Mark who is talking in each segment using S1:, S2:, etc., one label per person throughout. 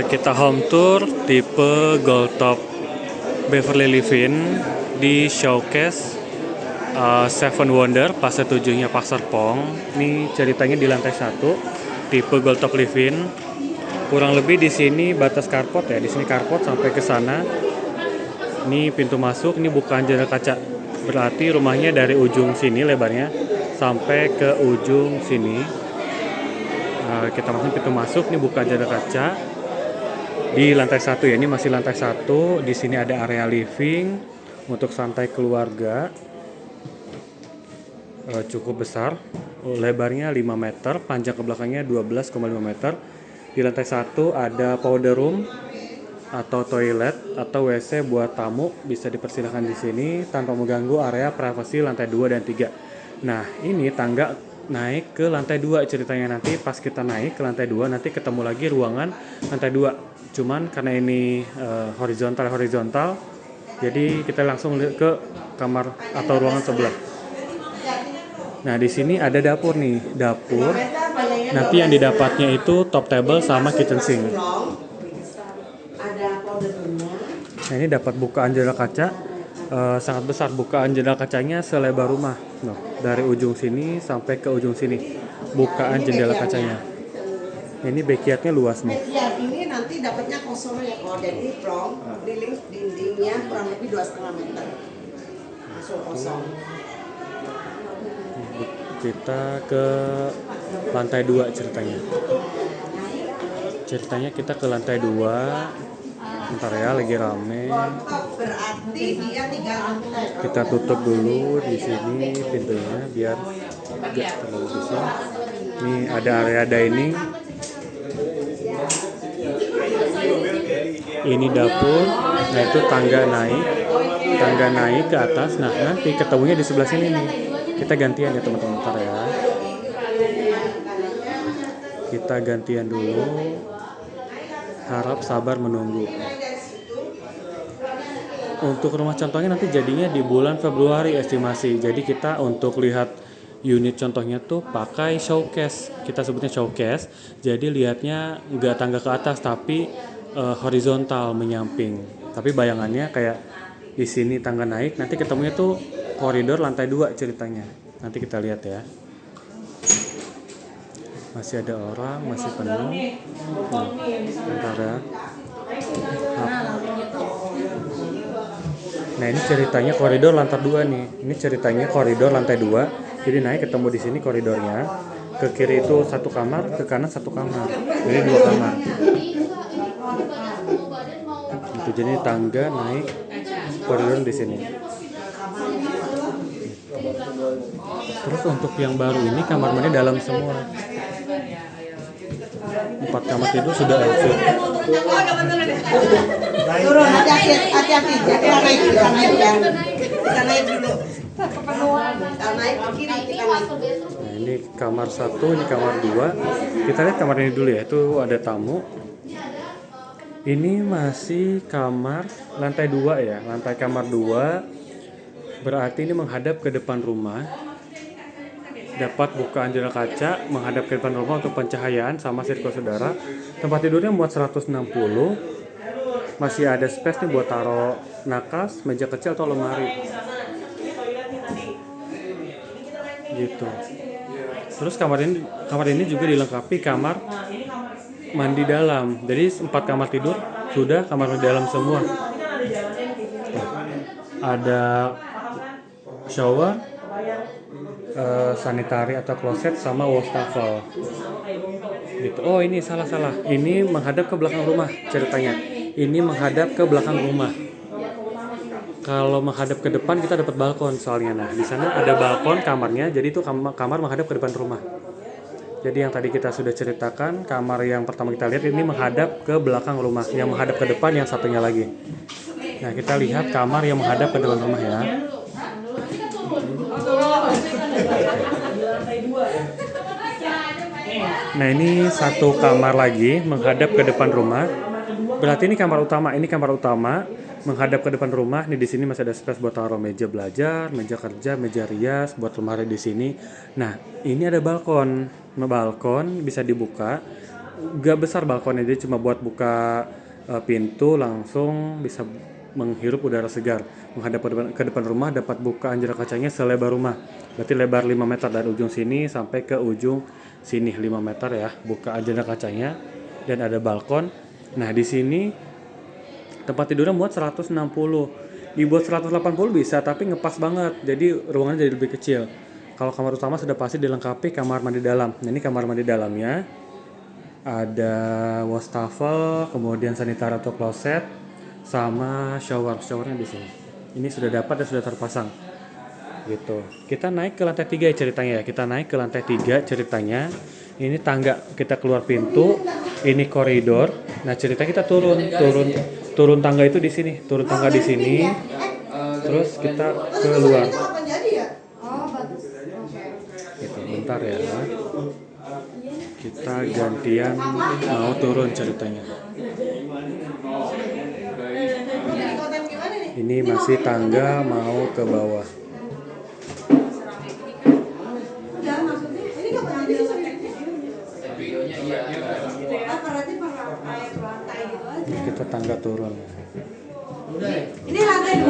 S1: Kita home tour tipe Gold Top Beverly Living di showcase Seven Wonder fase 7-nya Park Serpong. Ini ceritanya di lantai 1 tipe Gold Top Living. Kurang lebih di sini batas carport ya. Di sini carport sampai ke sana. Ini pintu masuk, ini bukan jendela kaca. Berarti rumahnya dari ujung sini lebarnya sampai ke ujung sini. Kita masuk pintu masuk, ini buka jendela kaca di lantai 1 ya. Ini masih lantai 1. Di sini ada area living untuk santai keluarga, cukup besar, lebarnya 5 meter, panjang ke belakangnya 12,5 meter. Di lantai 1 ada powder room atau toilet atau WC buat tamu, bisa dipersilakan di sini tanpa mengganggu area privasi lantai 2 dan 3. Nah, ini tangga naik ke lantai 2 ceritanya. Nanti pas kita naik ke lantai 2 nanti ketemu lagi ruangan lantai 2. Cuman karena ini horizontal, jadi kita langsung ke kamar atau ruangan sebelah. Nah, di sini ada dapur nih, dapur. Nanti yang didapatnya itu top table sama kitchen sink. Nah, ini dapat bukaan jendela kaca. Sangat besar, bukaan jendela kacanya selebar rumah. Nah, dari ujung sini sampai ke ujung sini bukaan jendela kacanya. Ini backyardnya luas nih.
S2: Backyard ini nanti dapatnya kosong ya, kalau jadi plong, dinding dindingnya kurang lebih 2,5 meter, langsung kosong.
S1: Kita ke lantai 2 ceritanya. Kita ke lantai 2. Bentar ya, lagi rame.
S2: Berarti dia 3 lantai.
S1: Kita tutup dulu di sini pintunya biar nggak terlalu besar. Ini ada area dining. Ini dapur. Nah, itu tangga naik ke atas. Nah, nanti ketemunya di sebelah sini nih. Kita gantian ya teman-teman, bentar ya. Kita gantian dulu. Harap sabar menunggu. Untuk rumah contohnya nanti jadinya di bulan Februari estimasi. Jadi kita untuk lihat unit contohnya tuh pakai showcase. Kita sebutnya showcase. Jadi lihatnya nggak tangga ke atas tapi horizontal menyamping. Tapi bayangannya kayak di sini tangga naik, nanti ketemunya tuh koridor lantai 2 ceritanya. Nanti kita lihat ya. Masih ada orang, masih penuh. Bentar ya. Nah, ini ceritanya koridor lantai 2 nih. Ini ceritanya koridor lantai 2. Jadi naik ketemu di sini koridornya. Ke kiri itu 1 kamar, ke kanan 1 kamar. Jadi 2 kamar. Itu jadi tangga naik koridor di sini. Terus untuk yang baru ini kamar mandi dalam semua. 4 kamar tidur sudah exit.
S2: Turun, hati-hati, jangan naik ya. Kita naik dulu. Kita naik ke kiri, kita naik.
S1: Nah, ini kamar 1, ini kamar 2. Kita lihat kamar ini dulu ya. Itu ada tamu. Ini masih kamar lantai 2 ya. Lantai kamar 2. Berarti ini menghadap ke depan rumah. Dapat bukaan jendela kaca menghadap ke depan rumah untuk pencahayaan sama sirkulasi udara. Tempat tidurnya muat 160. Masih ada space nih buat taruh nakas, meja kecil atau lemari. Gitu. Terus kamar ini juga dilengkapi kamar mandi dalam. Jadi 4 kamar tidur sudah kamar mandi dalam semua. Ada shower, sanitari atau kloset sama wastafel. Gitu. Oh, ini salah. Ini menghadap ke belakang rumah ceritanya. Ini menghadap ke belakang rumah. Kalau menghadap ke depan kita dapat balkon soalnya. Nah, di sana ada balkon kamarnya. Jadi itu kamar menghadap ke depan rumah. Jadi yang tadi kita sudah ceritakan, kamar yang pertama kita lihat ini menghadap ke belakang rumah. Yang menghadap ke depan yang satunya lagi. Nah, kita lihat kamar yang menghadap ke depan rumah ya. Nah, ini 1 kamar lagi menghadap ke depan rumah. Berarti ini kamar utama menghadap ke depan rumah. Nih di sini masih ada space buat taruh meja belajar, meja kerja, meja rias, buat lemari di sini. Nah, ini ada balkon bisa dibuka. gak besar balkonnya, jadi cuma buat buka pintu langsung bisa menghirup udara segar. Menghadap ke depan rumah, dapat bukaan jendela kacanya selebar rumah. Berarti lebar 5 meter dari ujung sini sampai ke ujung sini 5 meter ya, bukaan jendela kacanya dan ada balkon. Nah, di sini tempat tidurnya muat 160. Dibuat 180 bisa, tapi ngepas banget. Jadi ruangannya jadi lebih kecil. Kalau kamar utama sudah pasti dilengkapi kamar mandi dalam. Nah, ini kamar mandi dalamnya. Ada wastafel, kemudian sanitary atau kloset, sama showernya di sini. Ini sudah dapat dan sudah terpasang. Gitu. Kita naik ke lantai 3 ya ceritanya ya. Kita naik ke lantai 3 ceritanya. Ini tangga, kita keluar pintu, ini koridor. Nah, cerita kita turun tangga itu di sini, turun tangga di sini. Terus kita keluar. Gitu, bentar ya. Kita gantian mau turun ceritanya. Ini masih tangga mau ke bawah. Kita tangga turun.
S2: Ini lantai 2.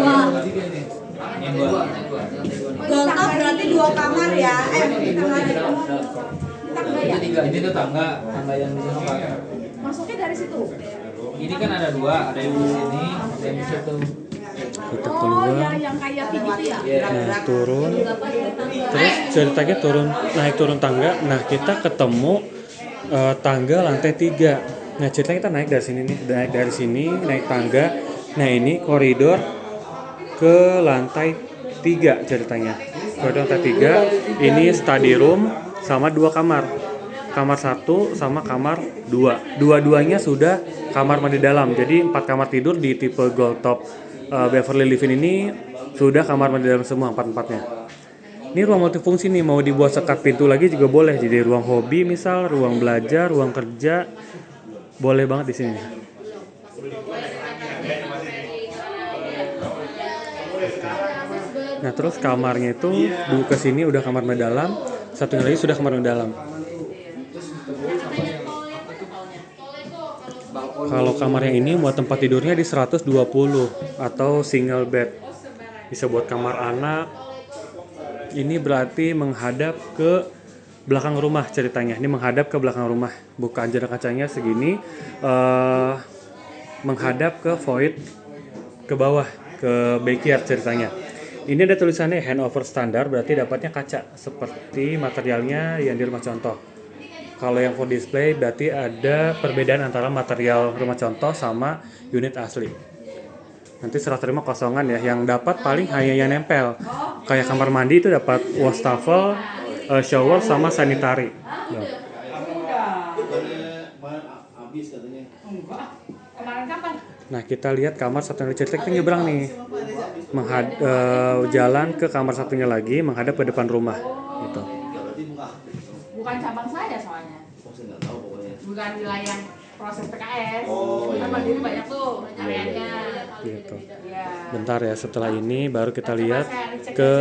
S2: Goltop berarti 2 kamar ya.
S3: Ini tuh tangga yang di sana Pak.
S4: Masuknya dari situ.
S3: Ini kan ada 2, ada yang di sini, ada yang di situ.
S1: Kita
S4: Oh,
S1: keluar.
S4: yang kayak gitu ya.
S1: Nah, turun. Terus ceritanya naik turun tangga. Nah, kita ketemu tangga lantai 3. Nah, ceritanya kita naik dari sini nih, naik tangga. Nah, ini koridor ke lantai 3 ceritanya. Koridor lantai 3, ini study room sama 2 kamar. Kamar 1 sama kamar 2. Dua-duanya sudah kamar mandi dalam. Jadi 4 kamar tidur di tipe Gold Top Beverly Livin ini sudah kamar mandi dalam semua 4-4-nya. Ini ruang multifungsi nih, mau dibuat sekat pintu lagi juga boleh. Jadi ruang hobi misal, ruang belajar, ruang kerja, boleh banget di sini. Nah, terus kamarnya itu buka sini udah kamar mandi dalam, satunya lagi sudah kamar mandi dalam. Kalau kamar yang ini buat tempat tidurnya di 120 atau single bed. Bisa buat kamar anak. Ini berarti menghadap ke belakang rumah ceritanya. Ini menghadap ke belakang rumah. Bukaan jendela kacanya segini, menghadap ke void ke bawah, ke backyard ceritanya. Ini ada tulisannya handover standar, berarti dapatnya kaca seperti materialnya yang di rumah contoh. Kalau yang for display berarti ada perbedaan antara material rumah contoh sama unit asli. Nanti serah terima kosongan ya, yang dapat paling hanya yang nempel. Kayak kamar mandi itu dapat wastafel, shower sama sanitary.
S4: Kemarin kapan?
S1: Nah, kita lihat kamar satunya cerita kita nyebrang nih. Jalan ke kamar satunya lagi menghadap ke depan rumah gitu.
S4: Bukan cabang saya soalnya. Bukan wilayah proses PKS. Kan Mandiri banyak tuh areanya.
S1: Gitu.
S4: Iya.
S1: Bentar ya, setelah ini baru kita lihat ke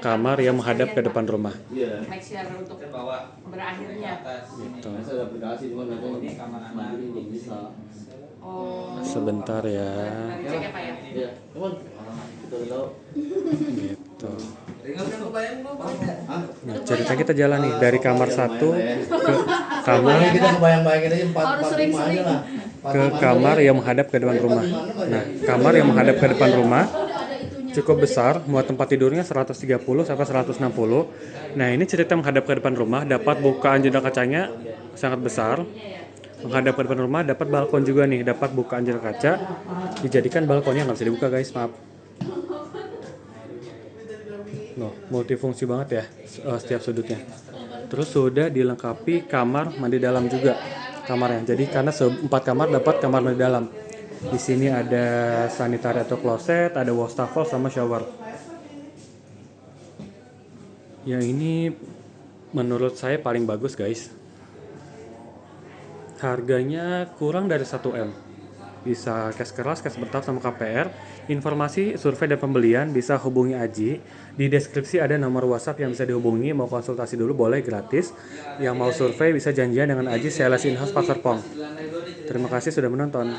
S1: kamar yang menghadap ke depan rumah.
S4: Make sure untuk berakhirnya.
S1: Gitu.
S3: Ini kamar anak.
S4: Oh.
S1: Sebentar ya.
S4: Cek ya Pak ya.
S1: Gitu. Nah, cerita kita jalan nih dari kamar 1 ke kamar
S3: Kita kebayang-bayangin aja 4
S4: Harus sering-sering.
S3: lah.
S1: ke kamar yang menghadap ke depan rumah. Nah, kamar yang menghadap ke depan rumah cukup besar, muat tempat tidurnya 130 sampai 160. Nah, ini cerita menghadap ke depan rumah, dapat bukaan jendela kacanya sangat besar. Menghadap ke depan rumah dapat balkon juga nih, dapat bukaan jendela kaca. Dijadikan balkonnya nggak bisa dibuka guys, maaf. Loh, multifungsi banget ya setiap sudutnya. Terus sudah dilengkapi kamar mandi dalam juga kamarnya. Jadi karena 4 kamar dapat kamar mandi dalam. Di sini ada sanitary atau kloset, ada wastafel sama shower. Yang ini menurut saya paling bagus guys. Harganya kurang dari 1 M. bisa cash keras, cash bertahap sama KPR. Informasi survei dan pembelian bisa hubungi Aji. Di deskripsi ada nomor WhatsApp yang bisa dihubungi. Mau konsultasi dulu boleh gratis. Yang mau survei bisa janjian dengan Aji Sales In-House Pasar Pong. Terima kasih sudah menonton.